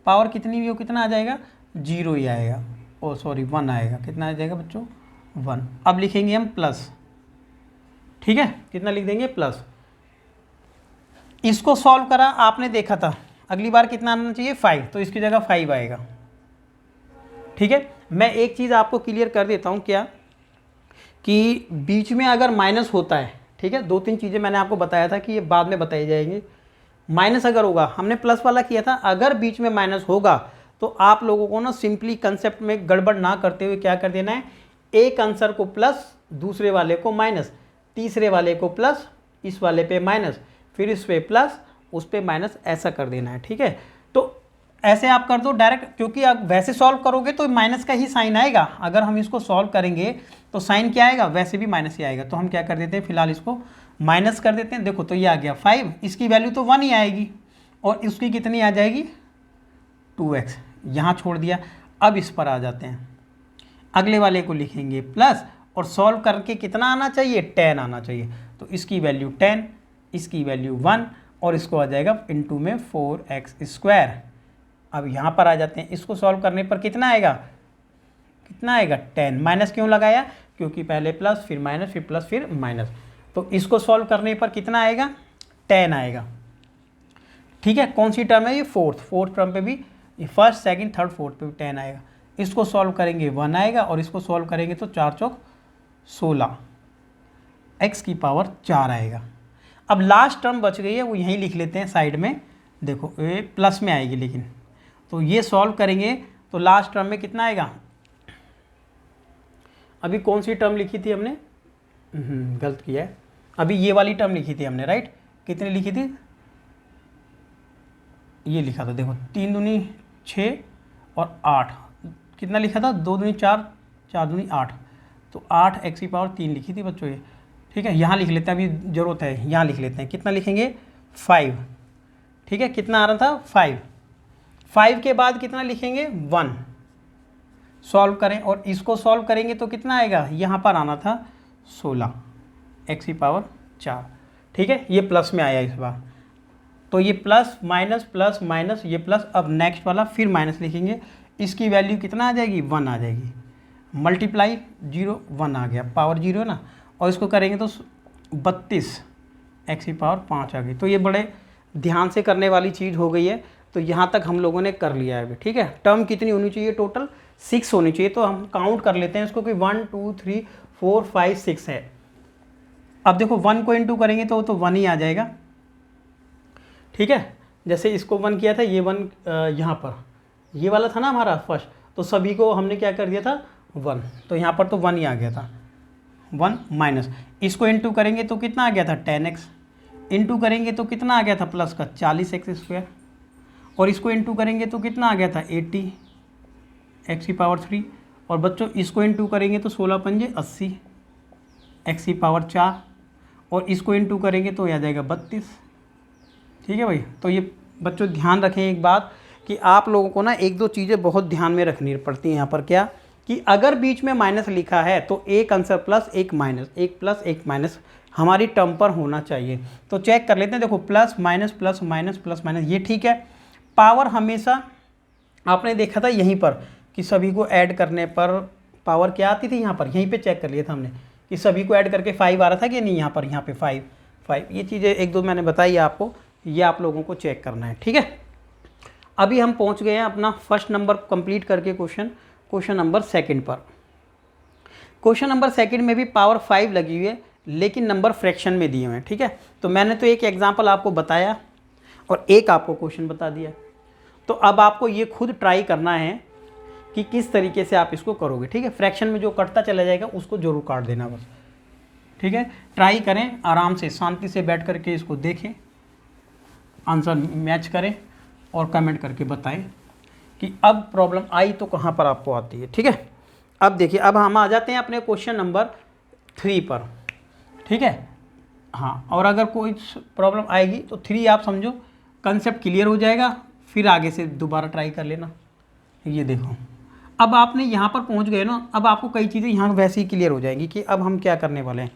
पावर कितनी भी हो कितना आ जाएगा? 0 ही आएगा। ओ सॉरी 1 आएगा। कितना आ जाएगा बच्चों? 1। अब लिखेंगे हम प्लस। ठीक है, कितना लिख देंगे? प्लस। इसको सॉल्व करा आपने, देखा था अगली बार कितना आना चाहिए? 5, तो इसकी जगह 5 आएगा। ठीक है, मैं एक चीज़ आपको क्लियर कर देता हूँ, क्या कि बीच में अगर माइनस होता है, ठीक है, 2-3 चीज़ें मैंने आपको बताया था कि ये बाद में बताई जाएंगी। माइनस अगर होगा, हमने प्लस वाला किया था, अगर बीच में माइनस होगा तो आप लोगों को ना सिंपली कंसेप्ट में गड़बड़ ना करते हुए क्या कर देना है? एक आंसर को प्लस, दूसरे वाले को माइनस, तीसरे वाले को प्लस, इस वाले पे माइनस, फिर इस पे प्लस, उस पे माइनस, ऐसा कर देना है। ठीक है, तो ऐसे आप कर दो डायरेक्ट, क्योंकि आप वैसे सॉल्व करोगे तो माइनस का ही साइन आएगा। अगर हम इसको सॉल्व करेंगे तो साइन क्या आएगा? वैसे भी माइनस ही आएगा। तो हम क्या कर देते हैं, फिलहाल इसको माइनस कर देते हैं। देखो तो ये आ गया 5, इसकी वैल्यू तो 1 ही आएगी, और इसकी कितनी आ जाएगी? 2x। यहाँ छोड़ दिया। अब इस पर आ जाते हैं, अगले वाले को लिखेंगे प्लस, और सॉल्व करके कितना आना चाहिए? 10 आना चाहिए। तो इसकी वैल्यू 10, इसकी वैल्यू 1, और इसको आ जाएगा इनटू में 4x²। अब यहाँ पर आ जाते हैं, इसको सॉल्व करने पर कितना आएगा? कितना आएगा? 10। माइनस क्यों लगाया? क्योंकि पहले प्लस, फिर माइनस, फिर प्लस, फिर माइनस। तो इसको सॉल्व करने पर कितना आएगा? 10 आएगा। ठीक है, कौन सी टर्म है ये? फोर्थ टर्म पे भी, फर्स्ट, सेकंड, थर्ड, फोर्थ पे भी 10 आएगा। इसको सॉल्व करेंगे 1 आएगा, और इसको सॉल्व करेंगे तो 4 चौक 16, x की पावर 4 आएगा। अब लास्ट टर्म बच गई है, वो यहीं लिख लेते हैं साइड में। देखो ये प्लस में आएगी, लेकिन तो ये सॉल्व करेंगे तो लास्ट टर्म में कितना आएगा? अभी कौन सी टर्म लिखी थी हमने? गलत किया है, अभी ये वाली टर्म लिखी थी हमने, राइट। कितनी लिखी थी? ये लिखा था, देखो 3 दूनी 6 और 8, कितना लिखा था? 2 दूनी 4, 4 दूनी 8, तो 8x की पावर 3 लिखी थी बच्चों ये। ठीक है, यहाँ लिख लेते हैं, अभी ज़रूरत है, यहाँ लिख लेते हैं। कितना लिखेंगे? 5। ठीक है, कितना आ रहा था? 5। 5 के बाद कितना लिखेंगे? 1। सॉल्व करें, और इसको सॉल्व करेंगे तो कितना आएगा? यहाँ पर आना था 16, x की पावर 4। ठीक है, ये प्लस में आया इस बार, तो ये प्लस माइनस, ये प्लस। अब नेक्स्ट वाला फिर माइनस लिखेंगे, इसकी वैल्यू कितना आ जाएगी? 1 आ जाएगी। मल्टीप्लाई 0, 1 आ गया, पावर 0 ना, और इसको करेंगे तो 32, x की पावर 5 आ गई। तो ये बड़े ध्यान से करने वाली चीज़ हो गई है। तो यहाँ तक हम लोगों ने कर लिया है अभी। ठीक है, टर्म कितनी होनी चाहिए? टोटल 6 होनी चाहिए। तो हम काउंट कर लेते हैं इसको कि 1 2 3 4 5 6 है। अब देखो 1 को इंटू करेंगे तो 1 ही आ जाएगा। ठीक है, जैसे इसको 1 किया था, ये 1 यहाँ पर ये वाला था ना हमारा फर्स्ट, तो सभी को हमने क्या कर दिया था? 1, तो यहाँ पर तो 1 ही आ गया था। 1 माइनस, इसको इंटू करेंगे तो कितना आ गया था? 10x। इंटू करेंगे तो कितना आ गया था? प्लस का 40x²। और इसको इंटू करेंगे तो कितना आ गया था? 80, x की पावर 3। और बच्चों इसको इंटू करेंगे तो 16 पंजे 80, x की पावर 4। और इसको इंटू करेंगे तो आ जाएगा 32। ठीक है भाई, तो ये बच्चों ध्यान रखें एक बात कि आप लोगों को ना 1-2 चीज़ें बहुत ध्यान में रखनी पड़ती हैं यहाँ पर। क्या कि अगर बीच में माइनस लिखा है तो एक आंसर प्लस, एक माइनस, एक प्लस, एक माइनस हमारी टर्म पर होना चाहिए। तो चेक कर लेते हैं, देखो plus minus plus minus plus minus, ये ठीक है। पावर हमेशा आपने देखा था यहीं पर कि सभी को ऐड करने पर पावर क्या आती थी, यहाँ पर यहीं पे चेक कर लिया था हमने कि सभी को ऐड करके 5 आ रहा था कि नहीं, यहाँ पे 5 ये चीज़ें एक दो मैंने बताई आपको, ये आप लोगों को चेक करना है, ठीक है। अभी हम पहुँच गए हैं अपना फर्स्ट नंबर कंप्लीट करके क्वेश्चन नंबर सेकंड पर। क्वेश्चन नंबर सेकंड में भी पावर 5 लगी हुई है, लेकिन नंबर फ्रैक्शन में दिए हुए हैं, ठीक है। तो मैंने तो एक एग्जाम्पल आपको बताया और एक आपको क्वेश्चन बता दिया। तो अब आपको ये खुद ट्राई करना है कि किस तरीके से आप इसको करोगे, ठीक है। फ्रैक्शन में जो कटता चला जाएगा उसको जरूर काट देना बस, ठीक है। ट्राई करें, आराम से शांति से बैठ करके इसको देखें, आंसर मैच करें और कमेंट करके बताएं कि अब प्रॉब्लम आई तो कहाँ पर आपको आती है, ठीक है। अब देखिए, अब हम आ जाते हैं अपने क्वेश्चन नंबर 3 पर, ठीक है। हाँ, और अगर कोई प्रॉब्लम आएगी तो 3 आप समझो कंसेप्ट क्लियर हो जाएगा, फिर आगे से दोबारा ट्राई कर लेना। ये देखो, अब आपने यहाँ पर पहुँच गए ना, अब आपको कई चीज़ें यहाँ वैसे ही क्लियर हो जाएंगी कि अब हम क्या करने वाले हैं।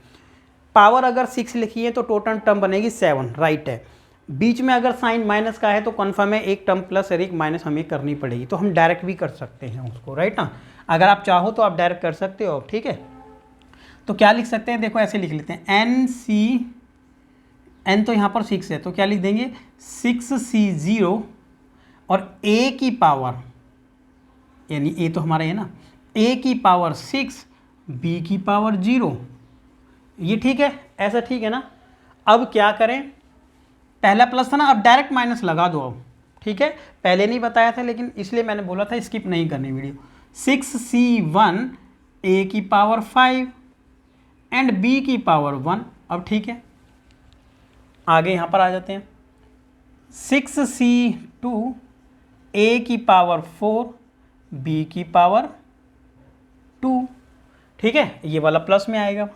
पावर अगर 6 लिखी है तो टोटल टर्म बनेगी 7, राइट है। बीच में अगर साइन माइनस का है तो कन्फर्म है एक टर्म प्लस और एक माइनस हमें करनी पड़ेगी, तो हम डायरेक्ट भी कर सकते हैं उसको, राइट ना। अगर आप चाहो तो आप डायरेक्ट कर सकते हो, ठीक है। तो क्या लिख सकते हैं, देखो ऐसे लिख लेते हैं, एन तो यहाँ पर 6 है तो क्या लिख देंगे 6c0 और a की पावर, यानी a तो हमारा है ना, a की पावर 6 b की पावर 0, ये ठीक है, ऐसा ठीक है ना। अब क्या करें, पहला प्लस था ना, अब डायरेक्ट माइनस लगा दो अब, ठीक है। पहले नहीं बताया था लेकिन इसलिए मैंने बोला था स्किप नहीं करनी वीडियो। 6c1 a की पावर 5 एंड b की पावर 1, अब ठीक है। आगे यहाँ पर आ जाते हैं, 6c2 a की पावर 4 b की पावर 2, ठीक है, ये वाला प्लस में आएगा।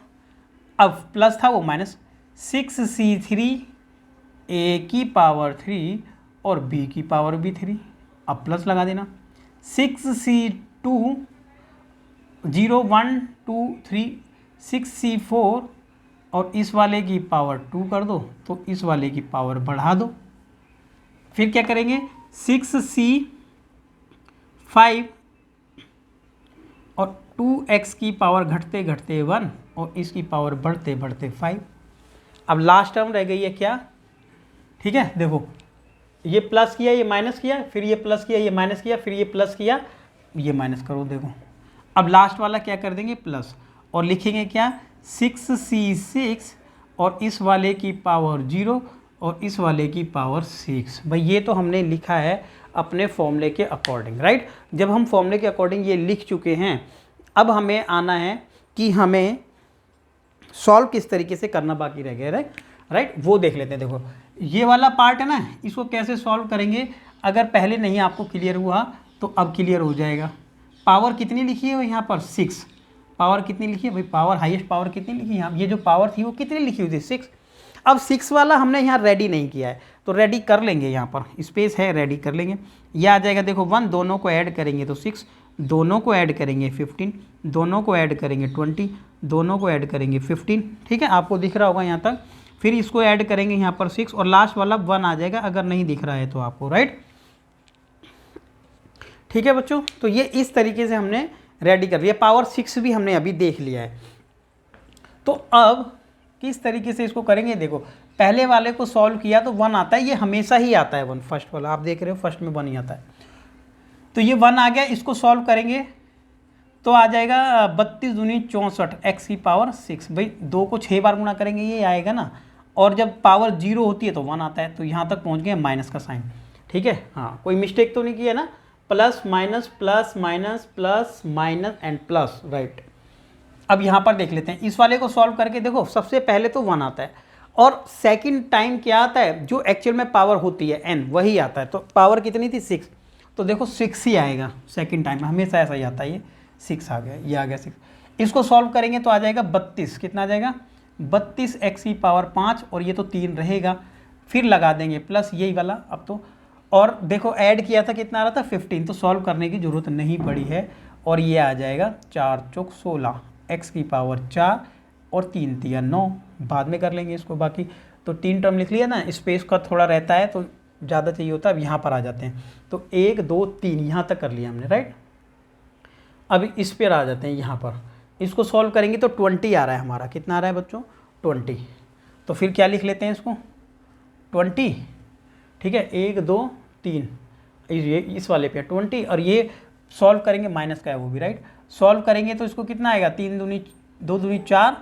अब प्लस था वो माइनस, 6c3 a की पावर 3 और b की पावर भी 3, अब प्लस लगा देना। 6c2 0 1 2 3 6c4 और इस वाले की पावर 2 कर दो तो इस वाले की पावर बढ़ा दो। फिर क्या करेंगे, 6c5 और 2x की पावर घटते घटते 1 और इसकी पावर बढ़ते बढ़ते 5। अब लास्ट टर्म रह गई है क्या, ठीक है। देखो, ये प्लस किया, ये माइनस किया, फिर ये प्लस किया, ये माइनस किया, फिर ये प्लस किया, ये माइनस करो। देखो अब लास्ट वाला क्या कर देंगे प्लस, और लिखेंगे क्या 6c6 और इस वाले की पावर 0 और इस वाले की पावर 6। भाई ये तो हमने लिखा है अपने फॉर्मूले के अकॉर्डिंग, राइट। जब हम फॉर्मूले के अकॉर्डिंग ये लिख चुके हैं, अब हमें आना है कि हमें सॉल्व किस तरीके से करना बाकी रह गया, राइट, वो देख लेते हैं। देखो ये वाला पार्ट है ना, इसको कैसे सॉल्व करेंगे, अगर पहले नहीं आपको क्लियर हुआ तो अब क्लियर हो जाएगा। पावर कितनी लिखी है यहाँ पर 6, पावर कितनी लिखी है भाई, पावर हाईएस्ट पावर कितनी लिखी है यहाँ, ये जो पावर थी वो कितनी लिखी हुई थी 6। अब 6 वाला हमने यहाँ रेडी नहीं किया है तो रेडी कर लेंगे, यहाँ पर स्पेस है रेडी कर लेंगे, ये आ जाएगा। देखो 1 दोनों को ऐड करेंगे तो 6, दोनों को ऐड करेंगे 15, दोनों को ऐड करेंगे 20, दोनों को ऐड करेंगे 15, ठीक है, आपको दिख रहा होगा यहाँ तक। फिर इसको ऐड करेंगे यहाँ पर 6 और लास्ट वाला 1 आ जाएगा, अगर नहीं दिख रहा है तो आपको, राइट। ठीक है बच्चों, तो ये इस तरीके से हमने रेडी कर लिया। पावर 6 भी हमने अभी देख लिया है। तो अब किस तरीके से इसको करेंगे, देखो पहले वाले को सॉल्व किया तो 1 आता है, ये हमेशा ही आता है 1, फर्स्ट वाला आप देख रहे हो फर्स्ट में 1 ही आता है। तो ये 1 आ गया, इसको सॉल्व करेंगे तो आ जाएगा 32 दूनी 64 x की पावर 6। भाई 2 को 6 बार गुणा करेंगे ये आएगा ना, और जब पावर 0 होती है तो 1 आता है। तो यहाँ तक पहुँच गए माइनस का साइन, ठीक है। हाँ, कोई मिस्टेक तो नहीं किया ना, plus minus plus minus plus minus and plus, right. अब यहाँ पर देख लेते हैं, इस वाले को सॉल्व करके देखो सबसे पहले तो 1 आता है और सेकंड टाइम क्या आता है, जो एक्चुअल में पावर होती है n वही आता है। तो पावर कितनी थी 6, तो देखो 6 ही आएगा सेकंड टाइम, हमेशा ऐसा ही आता है। ये 6 आ गया, ये आ गया 6। इसको सॉल्व करेंगे तो आ जाएगा 32, कितना आ जाएगा 32 x की पावर 5 और ये तो 3 रहेगा, फिर लगा देंगे प्लस यही वाला अब तो, और देखो ऐड किया था कितना आ रहा था 15, तो सॉल्व करने की ज़रूरत नहीं पड़ी है। और ये आ जाएगा 4 चौक 16 x की पावर 4 और 3 तिया 9, बाद में कर लेंगे इसको बाकी। तो 3 टर्म लिख लिया ना, स्पेस का थोड़ा रहता है तो ज़्यादा चाहिए होता है। अब यहाँ पर आ जाते हैं, तो 1 2 3 यहाँ तक कर लिया हमने, राइट। अब इस पर आ जाते हैं, यहाँ पर इसको सॉल्व करेंगे तो 20 आ रहा है हमारा। कितना आ रहा है बच्चों? 20। तो फिर क्या लिख लेते हैं इसको? 20, ठीक है। 1 2 3 ये इस वाले पे 20, और ये सॉल्व करेंगे, माइनस का है वो भी, राइट। सॉल्व करेंगे तो इसको कितना आएगा? 3 दूनी 2 दूनी 4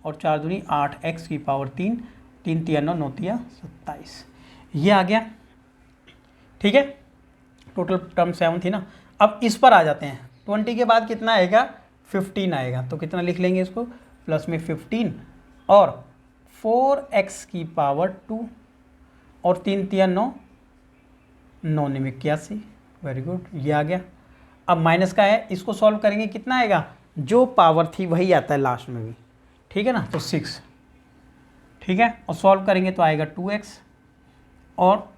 और 4 दूनी 8, x की पावर 3, 3 3 9 9 3 27, ये आ गया, ठीक है। टोटल टर्म 7 थी ना। अब इस पर आ जाते हैं, 20 के बाद कितना आएगा? 15 आएगा। तो कितना लिख लेंगे इसको? प्लस में 15 और 4x की पावर 2 और 3 3 9 9 में 81, वेरी गुड, ये आ गया। अब माइनस का है, इसको सॉल्व करेंगे, कितना आएगा? जो पावर थी वही आता है लास्ट में भी, ठीक है ना। तो 6, ठीक है। और सॉल्व करेंगे तो आएगा 2x और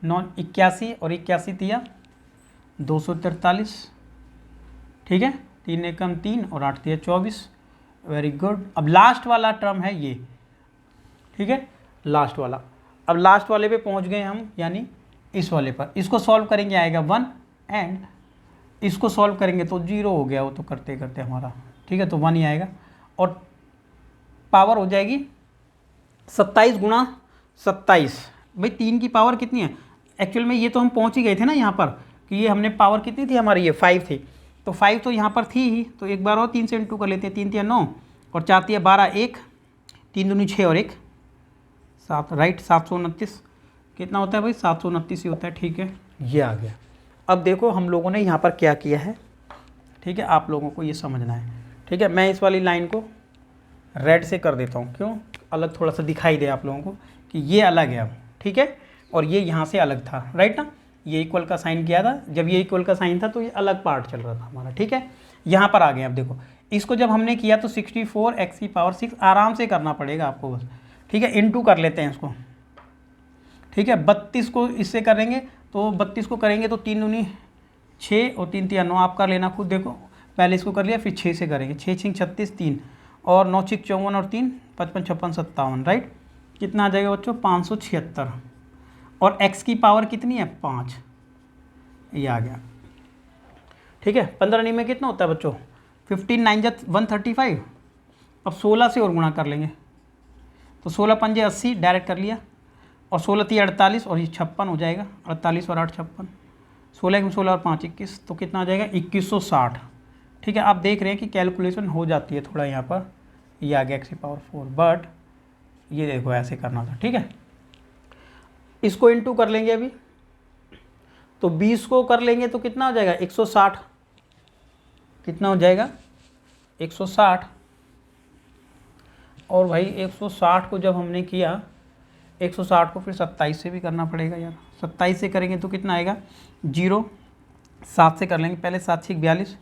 81 और 81 तिया 243, ठीक है। 3 एकम 3 और 8 तिया 24, वेरी गुड। अब लास्ट वाला टर्म है ये, ठीक है, लास्ट वाला। अब लास्ट वाले पे पहुंच गए हम, यानी इस वाले पर। इसको सॉल्व करेंगे आएगा 1 एंड इसको सॉल्व करेंगे तो 0 हो गया वो तो करते करते हमारा, ठीक है। तो 1 ही आएगा और पावर हो जाएगी 27 गुणा 27। भाई 3 की पावर कितनी है? एक्चुअल में ये तो हम पहुंच ही गए थे ना यहाँ पर, कि ये हमने पावर कितनी थी हमारी? ये 5 थी। तो 5 तो यहाँ पर थी ही, तो एक बार और 3 से इंटू कर लेते हैं। 3 3 9 और 4 3 12, 1 3 दूनी 6 और 1 7, राइट। 729 कितना होता है भाई? 729 ही होता है, ठीक है, ये आ गया। अब देखो हम लोगों ने यहाँ पर क्या किया है, ठीक है, आप लोगों को ये समझना है, ठीक है। मैं इस वाली लाइन को रेड से कर देता हूँ, क्यों? अलग थोड़ा सा दिखाई दे आप लोगों को कि ये अलग है अब, ठीक है, और ये यहाँ से अलग था, राइट ना। ये इक्वल का साइन किया था, जब ये इक्वल का साइन था तो ये अलग पार्ट चल रहा था हमारा, ठीक है। यहाँ पर आ गए। अब देखो इसको जब हमने किया तो 64 x की पावर 6 आराम से करना पड़ेगा आपको बस, ठीक है। इनटू कर लेते हैं इसको, ठीक है। 32 को इससे करेंगे तो 32 को करेंगे तो 3 दूनी 6 और 3 3 9, आप कर लेना खुद, देखो पहले इसको कर लिया, फिर 6 से करेंगे। 6 6 36 3 और 9 6 54 और 3 55 56 57, राइट। कितना आ जाएगा बच्चों? 576। और x की पावर कितनी है? 5, ये आ गया, ठीक है। 15 में कितना होता है बच्चों? 15 9 135। अब 16 से और गुणा कर लेंगे तो 16 पंजे 80, डायरेक्ट कर लिया, और 16 थी 48 और ये 56 हो जाएगा। 48 और 8 56, 16 में 16 और 5 21, तो कितना आ जाएगा? 2160, ठीक है। आप देख रहे हैं कि कैलकुलेशन हो जाती है थोड़ा यहाँ पर, ये आ गया x की पावर 4, बट ये देखो ऐसे करना था, ठीक है। इसको इनटू कर लेंगे अभी, तो 20 को कर लेंगे तो कितना हो जाएगा? 160, कितना हो जाएगा? 160। और भाई 160 को जब हमने किया, 160 को फिर 27 से भी करना पड़ेगा यार। 27 से करेंगे तो कितना आएगा? 0, 7 से कर लेंगे पहले, 7 6 42,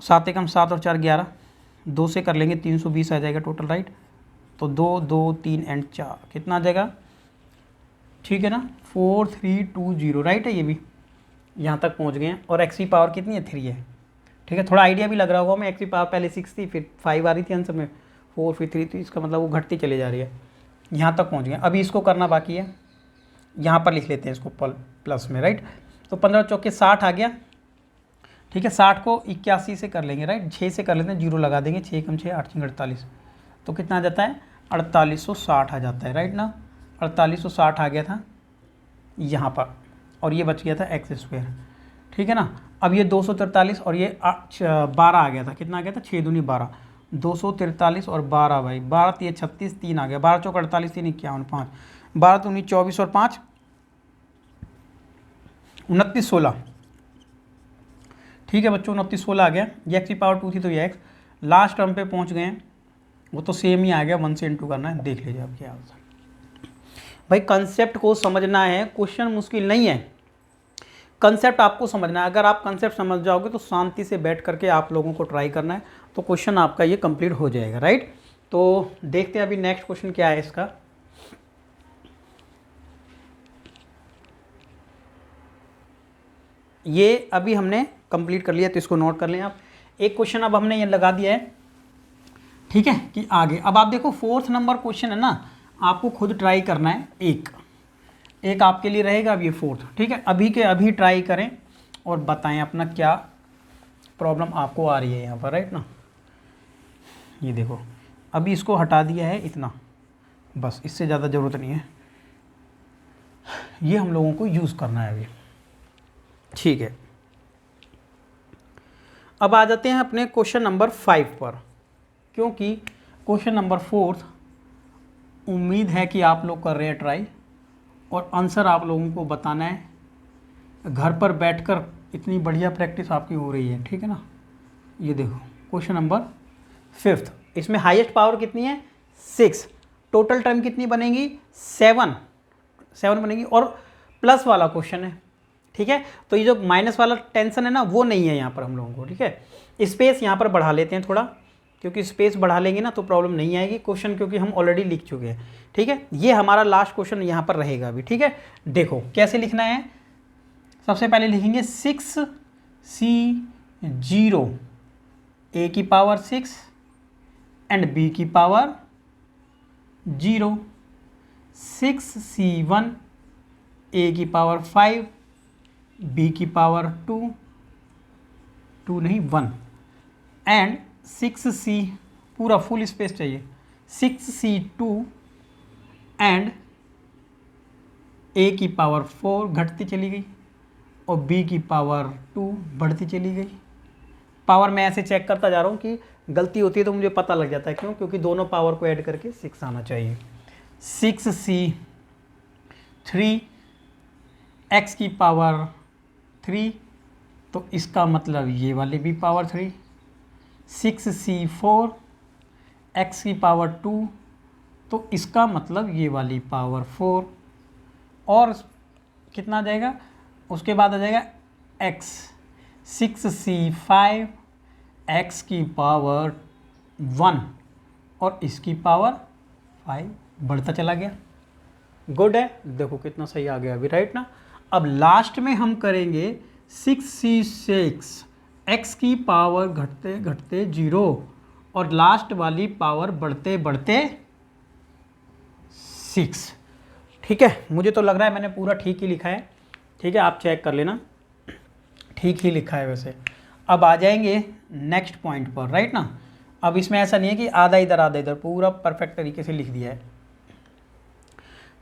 7 एकम 7 और 4 11, 2 से कर लेंगे 320 आ जाएगा टोटल, राइट। तो 2 2 3 एंड 4 कितना आ जाएगा? ठीक है ना, 4320, राइट है। ये भी यहाँ तक पहुँच गए हैं। और एक्स की पावर कितनी है? 3 है, ठीक है। थोड़ा आइडिया भी लग रहा होगा, मैं एक्स की पावर पहले 6 थी, फिर 5 आ रही थी आंसर में, 4 फिर 3, तो इसका मतलब वो घटती चली जा रही है। यहाँ तक पहुँच गए, अभी इसको करना बाकी है। यहाँ पर लिख लेते हैं इसको प्लस में, राइट। तो 15 चौके 60 आ गया, ठीक है। 60 को 81 से कर लेंगे, राइट। 6 से कर लेते हैं, 0 लगा देंगे, 6 कम 6 8 6 48, तो कितना आ जाता है? 4860 आ जाता है, राइट ना। 4860 आ गया था यहाँ पर, और ये बच गया था एक्स स्क्वायर, ठीक है ना। अब ये 243 और ये 12 आ गया था, कितना आ गया था? 6 दूनी 12, 243 और 12 भाई, 12 3 36, 3 आ गया, 12 चौक 48, 3 51, 5, 12 दूनी 24 और 5 29 16, ठीक है बच्चों। 29 16 आ गया। ये एक्स की पावर 2 थी तो ये एक्स। लास्ट टर्म पे पहुंच गए हैं, वो तो सेम ही आ गया, 1 से इंटू करना है। देख लीजिए अब क्या आंसर। भाई कंसेप्ट को समझना है, क्वेश्चन मुश्किल नहीं है, कंसेप्ट आपको समझना है। अगर आप कंसेप्ट समझ जाओगे तो शांति से बैठ करके आप लोगों को ट्राई करना है, तो क्वेश्चन आपका ये कंप्लीट हो जाएगा, राइट। तो देखते हैं अभी नेक्स्ट क्वेश्चन क्या है इसका। ये अभी हमने कंप्लीट कर लिया, तो इसको नोट कर लें आप। एक क्वेश्चन अब हमने ये लगा दिया है, ठीक है, कि आगे अब आप देखो 4th नंबर क्वेश्चन है ना, आपको खुद ट्राई करना है। एक एक आपके लिए रहेगा, अब ये फोर्थ। ठीक है, अभी के अभी ट्राई करें और बताएं अपना क्या प्रॉब्लम आपको आ रही है यहाँ पर, राइट ना। ये देखो अभी इसको हटा दिया है इतना, बस इससे ज़्यादा ज़रूरत नहीं है, ये हम लोगों को यूज़ करना है अभी। ठीक है, अब आ जाते हैं अपने क्वेश्चन नंबर 5 पर, क्योंकि क्वेश्चन नंबर 4 उम्मीद है कि आप लोग कर रहे हैं ट्राई, और आंसर आप लोगों को बताना है। घर पर बैठकर इतनी बढ़िया प्रैक्टिस आपकी हो रही है, ठीक है ना। ये देखो क्वेश्चन नंबर 5, इसमें हाईएस्ट पावर कितनी है 6, टोटल टर्म कितनी बनेगी 7 बनेगी, और प्लस वाला क्वेश्चन है। ठीक है, तो ये जो माइनस वाला टेंशन है ना वो नहीं है यहाँ पर हम लोगों को। ठीक है, स्पेस यहाँ पर बढ़ा लेते हैं थोड़ा, क्योंकि स्पेस बढ़ा लेंगे ना तो प्रॉब्लम नहीं आएगी क्वेश्चन, क्योंकि हम ऑलरेडी लिख चुके हैं। ठीक है, ये हमारा लास्ट क्वेश्चन यहाँ पर रहेगा अभी। ठीक है, देखो कैसे लिखना है। सबसे पहले लिखेंगे 6C0 a की पावर 6 एंड b की पावर 0, 6C1 a की पावर 5, b की पावर 2 नहीं 1, एंड 6C पूरा फुल स्पेस चाहिए, 6C2 एंड a की पावर 4 घटती चली गई और b की पावर 2 बढ़ती चली गई। पावर मैं ऐसे चेक करता जा रहा हूँ कि गलती होती है तो मुझे पता लग जाता है, क्यों, क्योंकि दोनों पावर को ऐड करके 6 आना चाहिए। 6C3 x की पावर 3, तो इसका मतलब ये वाली भी पावर 3, 6C4 x की पावर 2, तो इसका मतलब ये वाली पावर 4, और कितना आ जाएगा उसके बाद आ जाएगा x, 6C5 x की पावर 1 और इसकी पावर 5 बढ़ता चला गया। गुड है, देखो कितना सही आ गया अभी, राइट ना। अब लास्ट में हम करेंगे 6C6 x की पावर घटते घटते 0 और लास्ट वाली पावर बढ़ते बढ़ते 6। ठीक है, मुझे तो लग रहा है मैंने पूरा ठीक ही लिखा है। ठीक है, आप चेक कर लेना, ठीक ही लिखा है वैसे। अब आ जाएंगे नेक्स्ट पॉइंट पर, राइट ना। अब इसमें ऐसा नहीं है कि आधा इधर, पूरा परफेक्ट तरीके से लिख दिया है।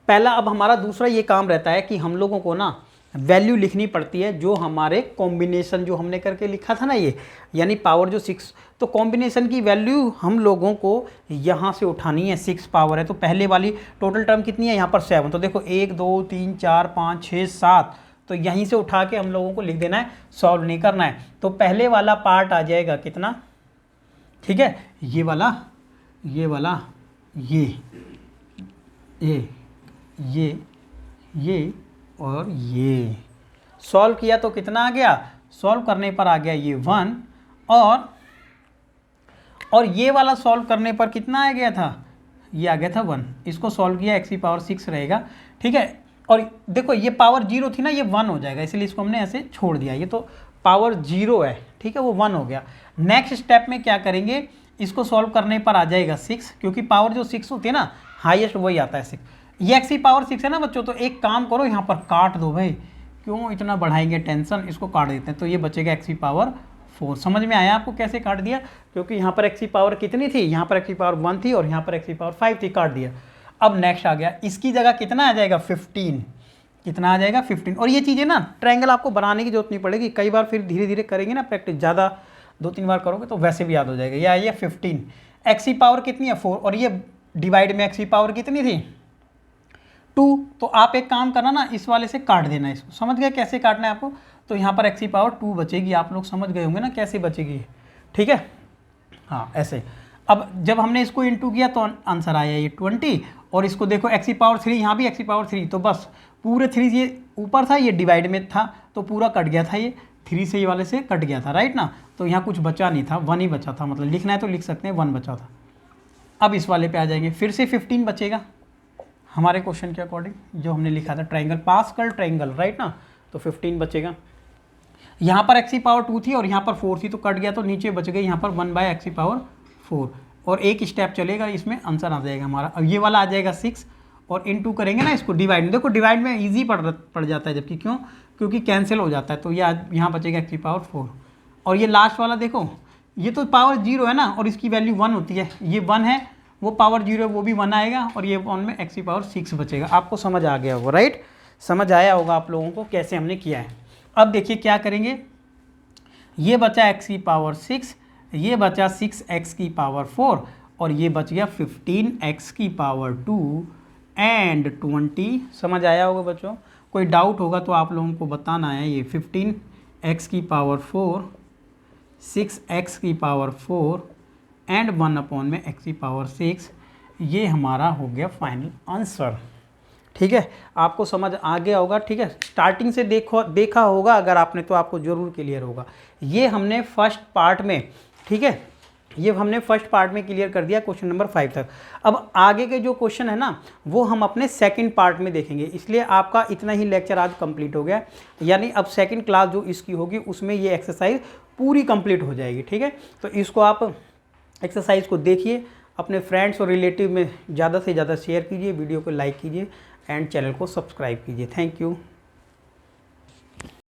पहला अब हमारा दूसरा ये काम रहता है कि हम लोगों को ना वैल्यू लिखनी पड़ती है, जो हमारे कॉम्बिनेशन जो हमने करके लिखा था ना ये, यानी पावर जो 6, तो कॉम्बिनेशन की वैल्यू हम लोगों को यहाँ से उठानी है। 6 पावर है तो पहले वाली टोटल टर्म कितनी है यहाँ पर 7, तो देखो 1 2 3 4 5 6 7, तो यहीं से उठा के हम लोगों को लिख देना है, सॉल्व नहीं करना है। तो पहले वाला पार्ट आ जाएगा कितना, ठीक है, ये वाला ये और ये सॉल्व किया तो कितना आ गया, सॉल्व करने पर आ गया ये 1, और ये वाला सॉल्व करने पर कितना आ गया था, ये आ गया था 1। इसको सॉल्व किया x की पावर 6 रहेगा। ठीक है, और देखो ये पावर 0 थी ना, ये 1 हो जाएगा, इसलिए इसको हमने ऐसे छोड़ दिया, ये तो पावर 0 है। ठीक है, वो 1 हो गया। नेक्स्ट स्टेप में क्या करेंगे, इसको सॉल्व करने पर आ जाएगा 6, क्योंकि पावर जो 6 होती है ना हाईएस्ट वही आता है 6। ये x की पावर 6 है ना बच्चों, तो एक काम करो यहाँ पर काट दो भाई, क्यों इतना बढ़ाएंगे टेंशन, इसको काट देते हैं, तो ये बचेगा x की पावर 4। समझ में आया आपको कैसे काट दिया, क्योंकि यहाँ पर x की पावर कितनी थी, यहाँ पर x की पावर 1 थी और यहाँ पर x की पावर 5 थी, काट दिया। अब नेक्स्ट आ गया, इसकी जगह कितना आ जाएगा 15, कितना आ जाएगा 15। और ये चीज़ें ना ट्रायंगल आपको बनाने की जरूरत नहीं पड़ेगी, कई बार फिर धीरे धीरे करेंगे ना प्रैक्टिस, ज़्यादा 2-3 बार करोगे तो वैसे भी याद हो जाएगा। ये आई है 15, x की पावर कितनी है 4, और ये डिवाइड में x की पावर कितनी थी 2, तो आप एक काम करना ना, इस वाले से काट देना इसको, समझ गए कैसे काटना है आपको। तो यहाँ पर x की पावर 2 बचेगी, आप लोग समझ गए होंगे ना कैसे बचेगी, ठीक है, हाँ ऐसे। अब जब हमने इसको इंटू किया तो आंसर आया ये 20, और इसको देखो x की पावर 3, यहाँ भी x की पावर 3, तो बस पूरे 3 ये ऊपर था, ये डिवाइड में था तो पूरा कट गया था, ये 3 से ये वाले से कट गया था, राइट ना। तो यहाँ कुछ बचा नहीं था, 1 ही बचा था, मतलब लिखना है तो लिख सकते हैं 1 बचा था। अब इस वाले पे आ जाएंगे, फिर से 15 बचेगा हमारे क्वेश्चन के अकॉर्डिंग, जो हमने लिखा था ट्रायंगल, पास्कल ट्रायंगल, राइट ना, तो 15 बचेगा। यहाँ पर x की पावर 2 थी और यहाँ पर 4 थी, तो कट गया, तो नीचे बच गई यहाँ पर 1/x की पावर 4, और एक स्टेप चलेगा इसमें, आंसर आ जाएगा हमारा। अब ये वाला आ जाएगा 6 और इनटू करेंगे ना इसको डिवाइड में, देखो डिवाइड में ईजी पड़ जाता है, जबकि क्यों, क्योंकि कैंसिल हो जाता है, तो ये यहाँ बचेगा x की पावर 4। और ये लास्ट वाला देखो, ये तो पावर 0 है ना, और इसकी वैल्यू 1 होती है, ये 1 है, वो पावर 0 है, वो भी 1 आएगा, और ये 1 में x की पावर 6 बचेगा। आपको समझ आ गया होगा, राइट, समझ आया होगा आप लोगों को कैसे हमने किया है। अब देखिए क्या करेंगे, ये बचा x की पावर 6, ये बचा 6x की पावर 4, और ये बच गया 15x की पावर 2 एंड 20। समझ आया होगा बच्चों, कोई डाउट होगा तो आप लोगों को बताना है। ये 15x की पावर 4, 6x की पावर 4 एंड 1 अपॉन में x की पावर 6, ये हमारा हो गया फाइनल आंसर। ठीक है, आपको समझ आ गया होगा। ठीक है, स्टार्टिंग से देखा होगा अगर आपने, तो आपको ज़रूर क्लियर होगा। ये हमने फर्स्ट पार्ट में, ठीक है, ये हमने फर्स्ट पार्ट में क्लियर कर दिया क्वेश्चन नंबर 5 तक। अब आगे के जो क्वेश्चन है ना, वो हम अपने सेकंड पार्ट में देखेंगे, इसलिए आपका इतना ही लेक्चर आज कंप्लीट हो गया। यानी अब सेकंड क्लास जो इसकी होगी उसमें ये एक्सरसाइज पूरी कंप्लीट हो जाएगी। ठीक है, तो इसको आप एक्सरसाइज को देखिए, अपने फ्रेंड्स और रिलेटिव में ज़्यादा से ज़्यादा शेयर कीजिए, वीडियो को लाइक कीजिए एंड चैनल को सब्सक्राइब कीजिए। Thank you.